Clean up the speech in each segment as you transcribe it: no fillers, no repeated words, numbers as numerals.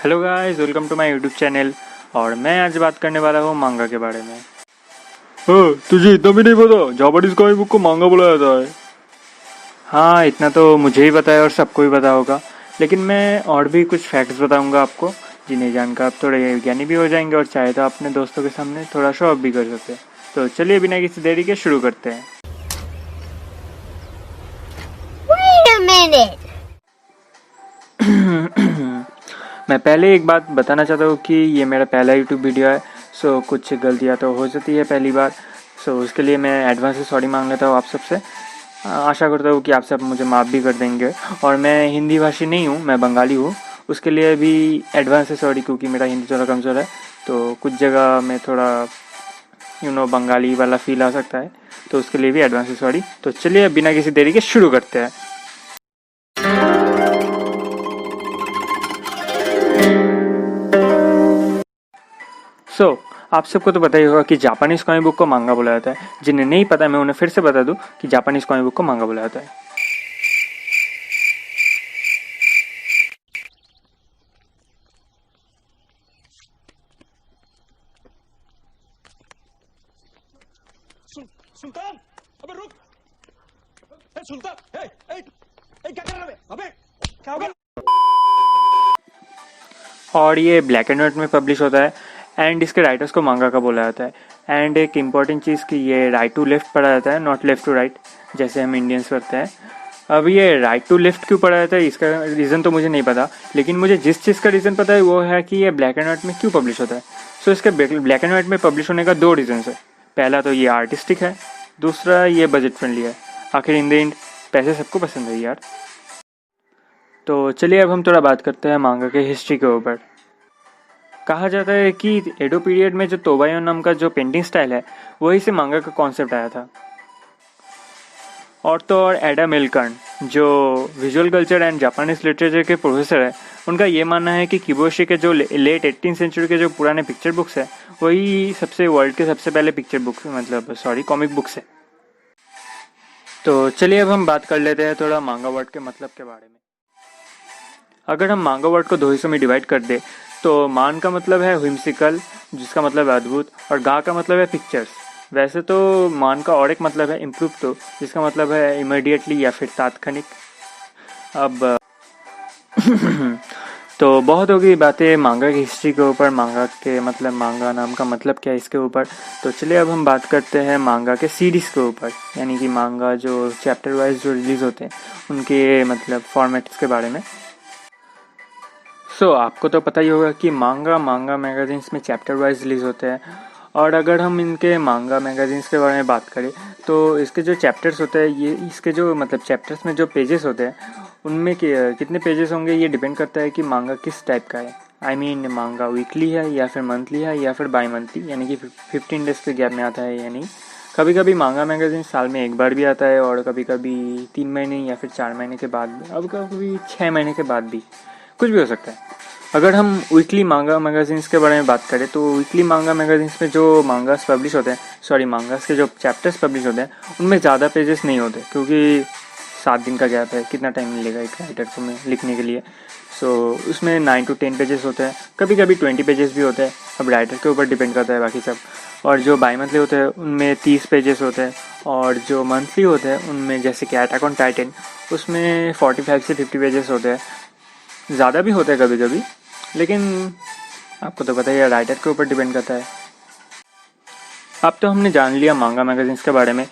Hello guys, welcome to my YouTube channel. और मैं आज बात करने वाला हूँ मांगा के बारे में। तुझे इतना भी नहीं पता जापानीज कॉमिक बुक को मांगा बोला जाता है। हाँ, इतना तो मुझे ही पता है और सबको ही पता होगा, लेकिन मैं और भी कुछ फैक्ट्स बताऊंगा आपको जिन्हें जानकर आप थोड़े ज्ञानी भी हो जाएंगे और चाहे तो अपने दोस्तों के सामने थोड़ा शो ऑफ भी कर सकते हैं। तो चलिए बिना किसी देरी के शुरू करते हैं। Wait a minute. मैं पहले एक बात बताना चाहता हूँ कि ये मेरा पहला यूट्यूब वीडियो है, सो कुछ गलतियाँ तो हो जाती है पहली बार। सो उसके लिए मैं एडवांस से सॉरी मांग लेता हूँ आप सबसे। आशा करता हूँ कि आप सब मुझे माफ़ भी कर देंगे। और मैं हिंदी भाषी नहीं हूँ, मैं बंगाली हूँ, उसके लिए भी एडवांस से सॉरी, क्योंकि मेरा हिंदी थोड़ा कमज़ोर है तो कुछ जगह में थोड़ा बंगाली वाला फील आ सकता है, तो उसके लिए भी एडवांस से सॉरी। तो चलिए बिना किसी देरी के शुरू करते हैं। आप सबको तो पता ही होगा कि जापानीज कॉमिक बुक को मांगा बोला जाता है। जिन्हें नहीं पता मैं उन्हें फिर से बता दूं कि जापानीज कॉमिक बुक को मांगा बोला जाता है। सुल्तान, अबे रुक। सुल्तान, क्या कर रहा है? अबे क्या हो गया? और ये ब्लैक एंड व्हाइट में पब्लिश होता है एंड इसके राइटर्स को मांगा का बोला जाता है। एंड एक इम्पॉर्टेंट चीज़ कि ये राइट टू लेफ्ट पढ़ा जाता है, नॉट लेफ्ट टू राइट जैसे हम इंडियंस करते हैं। अब ये राइट टू लेफ्ट क्यों पढ़ा जाता है इसका रीज़न तो मुझे नहीं पता, लेकिन मुझे जिस चीज़ का रीज़न पता है वो है कि ये ब्लैक एंड व्हाइट में क्यों पब्लिश होता है। सो इसके ब्लैक एंड व्हाइट में पब्लिश होने का दो रीज़न है। पहला तो ये आर्टिस्टिक है, दूसरा ये बजट फ्रेंडली है। आखिर इन द एंड पैसे सबको पसंद है यार। तो चलिए अब हम थोड़ा बात करते हैं मांगा के हिस्ट्री के ऊपर। कहा जाता है कि एडो पीरियड में जो तोबायोन नाम का जो पेंटिंग स्टाइल है वही से मांगा का कॉन्सेप्ट आया था। और तो और एडा मिलकर्न जो visual culture and Japanese literature के प्रोफेसर है, उनका ये मानना है कि किबोशी के जो लेट 18th सेंचुरी के जो पुराने पिक्चर बुक्स है वही सबसे वर्ल्ड के सबसे पहले पिक्चर बुक्स कॉमिक बुक्स है। तो चलिए अब हम बात कर लेते हैं थोड़ा मांगा वर्ड के मतलब के बारे में। अगर हम मांगा वर्ड को दो हिस्सों में डिवाइड कर दे तो मान का मतलब है whimsical जिसका मतलब है अद्भुत, और गा का मतलब है पिक्चर्स। वैसे तो मान का और एक मतलब है इम्प्रूव तो जिसका मतलब है इमीडिएटली या फिर तात्कालिक। अब तो बहुत होगी बातें मांगा की हिस्ट्री के ऊपर, मांगा के मतलब मांगा नाम का मतलब क्या है इसके ऊपर। तो चलिए अब हम बात करते हैं मांगा के सीरीज़ के ऊपर, यानी कि मांगा जो चैप्टर वाइज जो रिलीज़ होते हैं उनके मतलब फॉर्मेट्स के बारे में। आपको तो पता ही होगा कि मांगा मैगजीन्स में चैप्टर वाइज रिलीज़ होते हैं। और अगर हम इनके मांगा मैगजीन्स के बारे में बात करें तो इसके जो चैप्टर्स होते हैं, ये इसके जो मतलब चैप्टर्स में जो पेजेस होते हैं उनमें कितने पेजेस होंगे ये डिपेंड करता है कि मांगा किस टाइप का है। आई मीन मांगा वीकली है या फिर मंथली है या फिर बाई मंथली, यानी कि 15 डेज के गैप में आता है या नहीं। कभी कभी मांगा मैगजीन साल में एक बार भी आता है और कभी कभी 3 महीने या फिर 4 महीने के बाद भी, अब कभी 6 महीने के बाद भी, कुछ भी हो सकता है। अगर हम वीकली मांगा मैगजीन्स के बारे में बात करें तो वीकली मांगा मैगजीन्स में जो मांगास पब्लिश होते हैं, मांगास के जो चैप्टर्स पब्लिश होते हैं उनमें ज़्यादा पेजेस नहीं होते, क्योंकि 7 दिन का गैप है, कितना टाइम मिलेगा एक राइटर को में लिखने के लिए। उसमें 9 to 10 पेजेस होते हैं, कभी कभी 20 पेजेस भी होते हैं, अब राइटर के ऊपर डिपेंड करता है बाकी सब। और जो बाई मंथली होते हैं उनमें 30 पेजेस होते हैं, और जो मंथली होते हैं उनमें जैसे कि अटैक ऑन टाइटन उसमें 45 से 50 पेजेस होते हैं। ज़्यादा भी होता है कभी कभी, लेकिन आपको तो पता ही है राइटर के ऊपर डिपेंड करता है। अब तो हमने जान लिया मांगा मैगजीन्स के बारे में,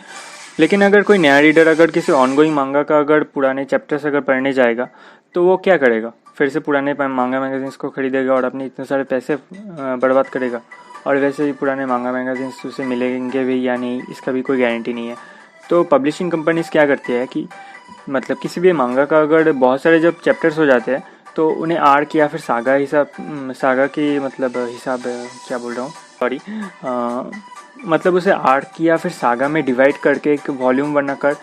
लेकिन अगर कोई नया रीडर अगर किसी ऑनगोइंग मांगा का अगर पुराने चैप्टर्स अगर पढ़ने जाएगा तो वो क्या करेगा? फिर से पुराने मांगा मैगजीन्स को खरीदेगा और अपने इतने सारे पैसे बर्बाद करेगा। और वैसे ही पुराने मांगा मैगजीन्स उसे मिलेंगे भी या नहीं इसका भी कोई गारंटी नहीं है। तो पब्लिशिंग कंपनीज क्या करती है कि मतलब किसी भी मांगा का अगर बहुत सारे जब चैप्टर्स हो जाते हैं तो उन्हें आर्क या फिर सागा की मतलब हिसाब क्या बोल रहा हूँ सॉरी मतलब उसे आर्क या फिर सागा में डिवाइड करके एक वॉल्यूम बनाकर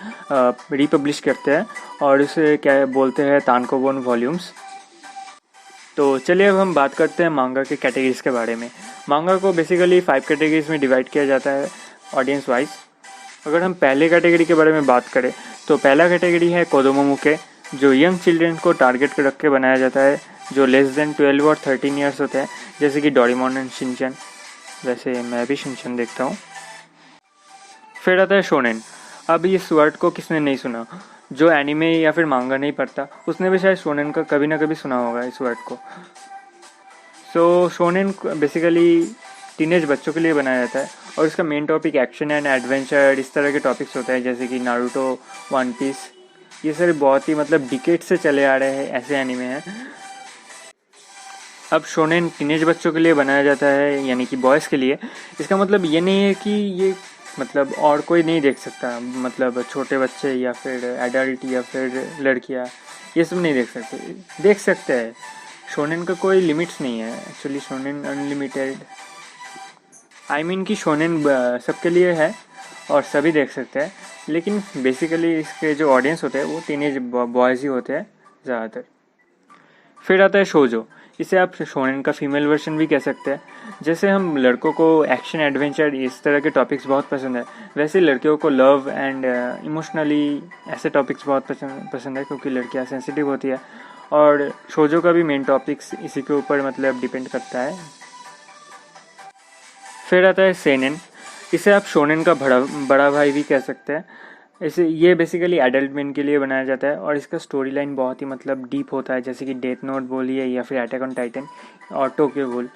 रीपब्लिश करते हैं, और उसे क्या बोलते हैं तानकोबोन वॉल्यूम्स। तो चलिए अब हम बात करते हैं मांगा के कैटेगरीज के बारे में। मांगा को बेसिकली 5 कैटेगरीज में डिवाइड किया जाता है ऑडियंस वाइज। अगर हम पहले कैटेगरी के बारे में बात करें तो पहला कैटेगरी है कोदोमोमुके, जो यंग चिल्ड्रन को टारगेट रख के बनाया जाता है, जो लेस देन 12 और 13 ईयर्स होते हैं, जैसे कि डोरेमोन एंड शिनचैन। वैसे मैं भी शिनचैन देखता हूँ। फिर आता है शोनेन। अब इस वर्ड को किसने नहीं सुना, जो एनिमे या फिर मांगा नहीं पढ़ता उसने भी शायद शोनेन का कभी ना कभी सुना होगा इस वर्ड को। सो शोनेन बेसिकली टीनेज बच्चों के लिए बनाया जाता है और इसका main topic action and adventure इस तरह के टॉपिक्स होते हैं, जैसे कि नारुतो, वन पीस। ये सारे बहुत ही मतलब डिकेड से चले आ रहे हैं ऐसे एनिमे हैं। अब शोनेन टीनेज बच्चों के लिए बनाया जाता है, यानी कि बॉयज़ के लिए। इसका मतलब ये नहीं है कि ये मतलब और कोई नहीं देख सकता, मतलब छोटे बच्चे या फिर एडल्ट या फिर लड़कियां ये सब नहीं देख सकते हैं। शोनेन का कोई लिमिट्स नहीं है actually, shonen unlimited. I mean कि शोनेन सबके लिए है और सभी देख सकते हैं, लेकिन बेसिकली इसके जो ऑडियंस होते हैं वो टीनेज बॉयज़ ही होते हैं ज़्यादातर। फिर आता है शोजो। इसे आप शोनेन का फीमेल वर्जन भी कह सकते हैं। जैसे हम लड़कों को एक्शन एडवेंचर इस तरह के टॉपिक्स बहुत पसंद है, वैसे लड़कियों को लव एंड इमोशनली ऐसे टॉपिक्स बहुत पसंद है, क्योंकि लड़कियां सेंसिटिव होती है। और शोजो का भी मेन टॉपिक्स इसी के ऊपर मतलब डिपेंड करता है। फिर आता है सेनेन। इसे आप शोनेन का बड़ा भाई भी कह सकते हैं। इसे ये बेसिकली एडल्ट मेन के लिए बनाया जाता है और इसका स्टोरी लाइन बहुत ही मतलब डीप होता है, जैसे कि डेथ नोट बोलिए या फिर अटैक ऑन टाइटन और टोक्यो गूल।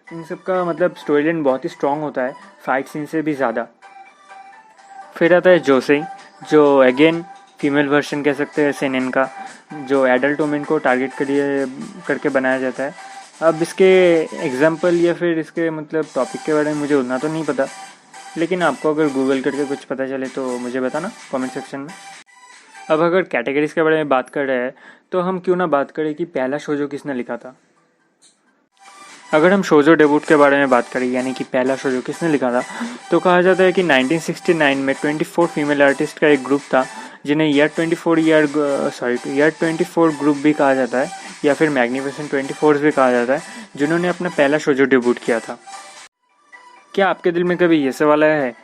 इन सब का मतलब स्टोरी लाइन बहुत ही स्ट्रॉन्ग होता है, फाइट सीन से भी ज़्यादा। फिर आता है जोसेई, जो अगेन फीमेल वर्जन कह सकते हैं सेनेन का, जो एडल्ट वुमेन को टारगेट करके बनाया जाता है। अब इसके एग्जाम्पल या फिर इसके मतलब टॉपिक के बारे में मुझे उतना तो नहीं पता, लेकिन आपको अगर गूगल करके कुछ पता चले तो मुझे बताना कमेंट सेक्शन में। अब अगर कैटेगरीज के बारे में बात कर रहे हैं तो हम क्यों ना बात करें कि पहला शोजो किसने लिखा था। अगर हम शोजो डेब्यूट के बारे में बात करें, यानी कि पहला शोजो किसने लिखा था, तो कहा जाता है कि 1969 में 24 फीमेल आर्टिस्ट का एक ग्रुप था, जिन्हें ईयर 24 ग्रुप भी कहा जाता है या फिर मैग्निफिसेंट 24 भी कहा जाता है, जिन्होंने अपना पहला शोजो डेब्यूट किया था। क्या आपके दिल में कभी ये सवाल आया है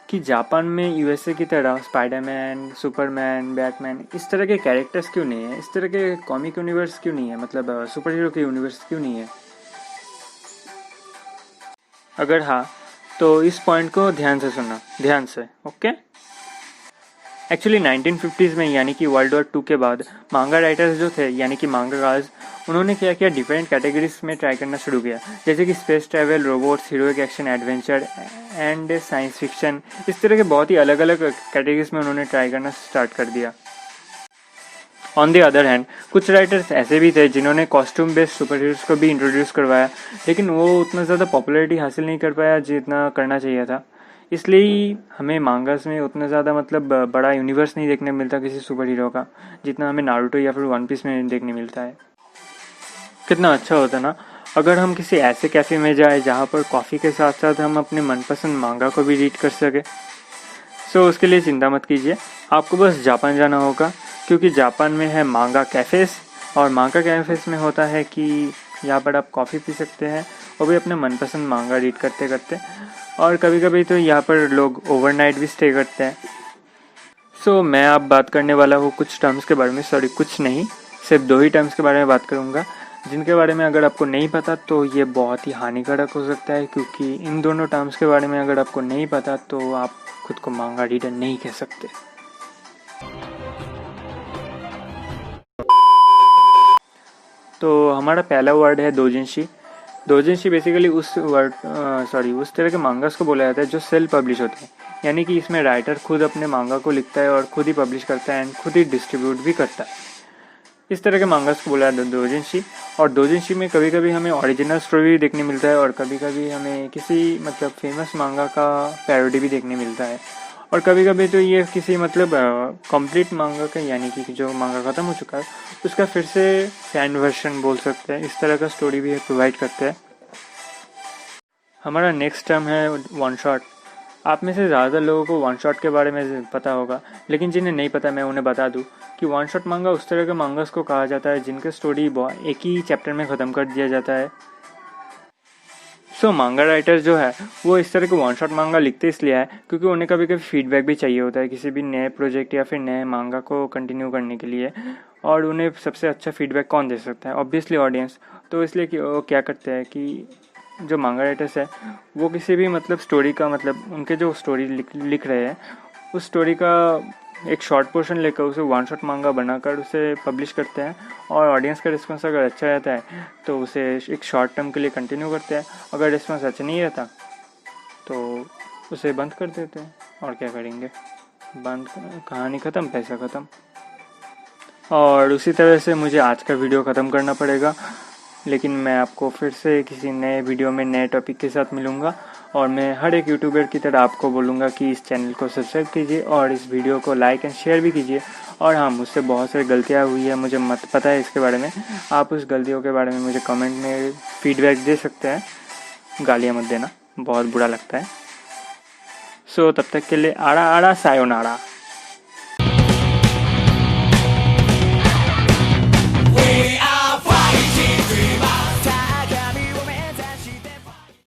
कि जापान में यूएसए की तरह स्पाइडरमैन, सुपरमैन, बैटमैन इस तरह के कैरेक्टर्स क्यों नहीं है, इस तरह के कॉमिक यूनिवर्स क्यों नहीं है, मतलब सुपर हीरो के यूनिवर्स क्यों नहीं है? अगर हाँ तो इस पॉइंट को ध्यान से सुनना, ध्यान से, ओके। एक्चुअली 1950s में, यानी कि वर्ल्ड वॉर 2 के बाद मांगा राइटर्स जो थे, यानी कि मांगागाज, उन्होंने क्या किया, डिफरेंट कैटेगरीज में ट्राई करना शुरू किया, जैसे कि space travel, robots, heroic action adventure and science fiction. इस तरह के बहुत ही अलग अलग कैटेगरीज में उन्होंने ट्राई करना स्टार्ट कर दिया। ऑन द अदर हैंड कुछ राइटर्स ऐसे भी थे जिन्होंने कॉस्ट्यूम बेस्ड सुपर हीरोज को भी इंट्रोड्यूस करवाया, लेकिन वो उतना ज़्यादा पॉपुलैरिटी हासिल नहीं कर पाया जितना करना चाहिए था। इसलिए हमें मांगास में उतना ज़्यादा मतलब बड़ा यूनिवर्स नहीं देखने मिलता किसी सुपर हीरो का, जितना हमें नारुतो या फिर वन पीस में देखने मिलता है। कितना अच्छा होता ना अगर हम किसी ऐसे कैफ़े में जाए जहाँ पर कॉफ़ी के साथ साथ हम अपने मनपसंद मांगा को भी रीड कर सके। सो उसके लिए चिंता मत कीजिए, आपको बस जापान जाना होगा, क्योंकि जापान में है मांगा कैफ़ेज़, और मांगा कैफ़ेज़ में होता है कि यहाँ पर आप कॉफ़ी पी सकते हैं, वो भी अपने मनपसंद मांगा रीड करते करते, और कभी कभी तो यहाँ पर लोग ओवरनाइट भी स्टे करते हैं। सो मैं अब बात करने वाला हूँ कुछ टर्म्स के बारे में, सॉरी कुछ नहीं, सिर्फ 2 ही टर्म्स के बारे में बात करूँगा, जिनके बारे में अगर आपको नहीं पता तो ये बहुत ही हानिकारक हो सकता है, क्योंकि इन दोनों टर्म्स के बारे में अगर आपको नहीं पता तो आप खुद को मांगा रीडर नहीं कह सकते। तो हमारा पहला वर्ड है दोजिन्शी। दोजिन्शी बेसिकली उस तरह के मांगास को बोला जाता है जो सेल्फ पब्लिश होते हैं, यानी कि इसमें राइटर खुद अपने मांगा को लिखता है और खुद ही पब्लिश करता है एंड खुद ही डिस्ट्रीब्यूट भी करता है। इस तरह के मांगास को बोला जाता है दोजिन्शी। और दोजिन्शी में कभी कभी हमें ओरिजिनल स्टोरी देखने मिलता है और कभी कभी हमें किसी मतलब फेमस मांगा का पैरोडी भी देखने मिलता है, और कभी कभी तो ये किसी मतलब कंप्लीट मांगा का, यानी कि जो मांगा ख़त्म हो चुका है उसका फिर से फैन वर्जन बोल सकते हैं, इस तरह का स्टोरी भी प्रोवाइड करते हैं। हमारा नेक्स्ट टर्म है वन शॉट। आप में से ज़्यादा लोगों को वन शॉट के बारे में पता होगा, लेकिन जिन्हें नहीं पता मैं उन्हें बता दूं कि वन शॉट मांगा उस तरह के मांगास को कहा जाता है जिनका स्टोरी एक ही चैप्टर में ख़त्म कर दिया जाता है। सो मांगा राइटर्स जो है वो इस तरह के वन शॉट मांगा लिखते इसलिए है क्योंकि उन्हें कभी कभी फीडबैक भी चाहिए होता है किसी भी नए प्रोजेक्ट या फिर नए मांगा को कंटिन्यू करने के लिए। और उन्हें सबसे अच्छा फीडबैक कौन दे सकता है, ऑब्वियसली ऑडियंस। तो इसलिए कि वो क्या करते हैं कि जो मांगा राइटर्स है वो किसी भी मतलब स्टोरी का मतलब उनके जो स्टोरी लिख रहे हैं उस स्टोरी का एक शॉर्ट पोर्शन लेकर उसे वन शॉट मांगा बनाकर उसे पब्लिश करते हैं, और ऑडियंस का रिस्पॉन्स अगर अच्छा रहता है तो उसे एक शॉर्ट टर्म के लिए कंटिन्यू करते हैं। अगर रिस्पॉन्स अच्छा नहीं रहता तो उसे बंद कर देते हैं, और क्या करेंगे, बंद, कहानी ख़त्म, पैसा ख़त्म। और उसी तरह से मुझे आज का वीडियो ख़त्म करना पड़ेगा, लेकिन मैं आपको फिर से किसी नए वीडियो में नए टॉपिक के साथ मिलूँगा। और मैं हर एक यूट्यूबर की तरह आपको बोलूँगा कि इस चैनल को सब्सक्राइब कीजिए और इस वीडियो को लाइक एंड शेयर भी कीजिए। और हाँ, मुझसे बहुत सारी गलतियाँ हुई है, मुझे मत पता है इसके बारे में, आप उस गलतियों के बारे में मुझे कमेंट में फीडबैक दे सकते हैं, गालियाँ मत देना, बहुत बुरा लगता है। सो तब तक के लिए आड़ा आड़ा सायोनारा।